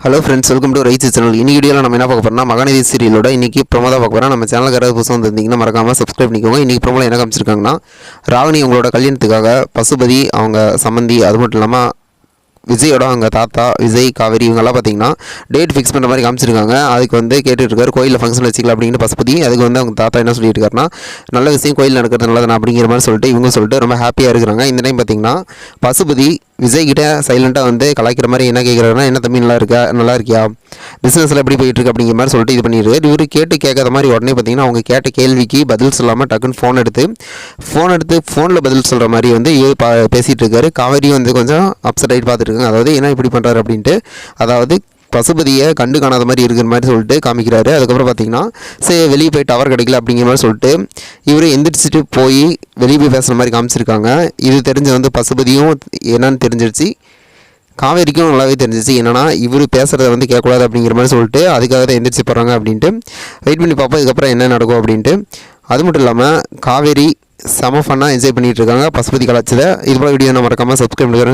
Hello friends, welcome to Rights channel. இன்னைக்கு வீடியோவில் நம்ம என்ன பார்க்க போறோம்னா மகாநதி சீரியலோட இன்னைக்கு ப்ரோமோ தான் பார்க்க போறோம். நம்ம சேனலுக்கு யாராவது புதுசாக வந்திருந்தீங்கன்னா மறக்காம சப்ஸ்கிரைப் பண்ணிக்கோங்க. இன்னைக்கு ப்ரோமோல என்ன காமிச்சிருக்காங்கன்னா, ராகினி உங்களோட கல்யாணத்துக்காக பசுபதி அவங்க சம்மந்தி, அது மட்டும் இல்லாமல் விஜயோட அவங்க தாத்தா விஜய் காவேரி இவங்கெல்லாம் பார்த்தீங்கன்னா டேட் ஃபிக்ஸ் பண்ணுற மாதிரி காமிச்சிருக்காங்க. அதுக்கு வந்து கேட்டுருக்காரு, கோயிலில் ஃபங்க்ஷன் வச்சுக்கலாம் அப்படின்னு பசுபதி. அதுக்கு வந்து அவங்க தாத்தா என்ன சொல்லிட்டு இருக்காருன்னா, நல்ல விஷயம் கோயில் நடக்கிறது நல்லது அப்படிங்கிற மாதிரி சொல்லிட்டு இவங்க சொல்லிட்டு ரொம்ப ஹாப்பியாக இருக்கிறாங்க. இந்த டைம் பார்த்தீங்கன்னா பசுபதி விஜய் கிட்ட சைலண்ட்டாக வந்து கலாய்க்கிற மாதிரி என்ன கேட்குறாருன்னா, என்ன தம்பி நல்லா இருக்கியா, பிஸ்னஸில் எப்படி போயிட்டுருக்கு அப்படிங்கிற மாதிரி சொல்லிட்டு இது பண்ணிடுறாரு. இவர் கேட்காத மாதிரி உடனே பார்த்தீங்கன்னா அவங்க கேட்ட கேள்விக்கு பதில் சொல்லாமல் டக்குன்னு ஃபோன் எடுத்து ஃபோனில் பதில் சொல்கிற மாதிரி வந்து இவர் பேசிகிட்டு இருக்காரு. காவேரி வந்து கொஞ்சம் அப்செட் ஆகிட்டு பார்த்துட்டு இருக்காங்க. அதாவது என்ன இப்படி பண்ணுறாரு அப்படின்ட்டு, அதாவது பசுபதியை கண்டு காணாத மாதிரி இருக்கிற மாதிரி சொல்லிட்டு காமிக்கிறாரு. அதுக்கப்புறம் பார்த்தீங்கன்னா சரி வெளியே போய் டவர் கிடைக்கல அப்படிங்கிற மாதிரி சொல்லிட்டு இவர் எந்திரிச்சிட்டு போய் வெளியே போய் பேசுகிற மாதிரி காமிச்சிருக்காங்க. இது தெரிஞ்ச வந்து பசுபதியும் என்னன்னு தெரிஞ்சிருச்சு, காவேரிக்கும் நல்லாவே தெரிஞ்சிச்சு. என்னன்னா இவர் பேசுகிறத வந்து கேட்கக்கூடாது அப்படிங்கிற மாதிரி சொல்லிட்டு அதுக்காக தான் எந்திரிச்சு போகிறாங்க அப்படின்ட்டு வெயிட் பண்ணி பார்ப்போம் இதுக்கப்புறம் என்ன நடக்கும் அப்படின்ட்டு. அது மட்டும் இல்லாமல் காவேரி செம ஃபன்னாக என்ஜாய் பண்ணிகிட்டு இருக்காங்க பசுபதி கலாச்சதை. இது போல வீடியோ நான் மறக்காமல் சப்ஸ்கிரைப் பண்ணுறேன்.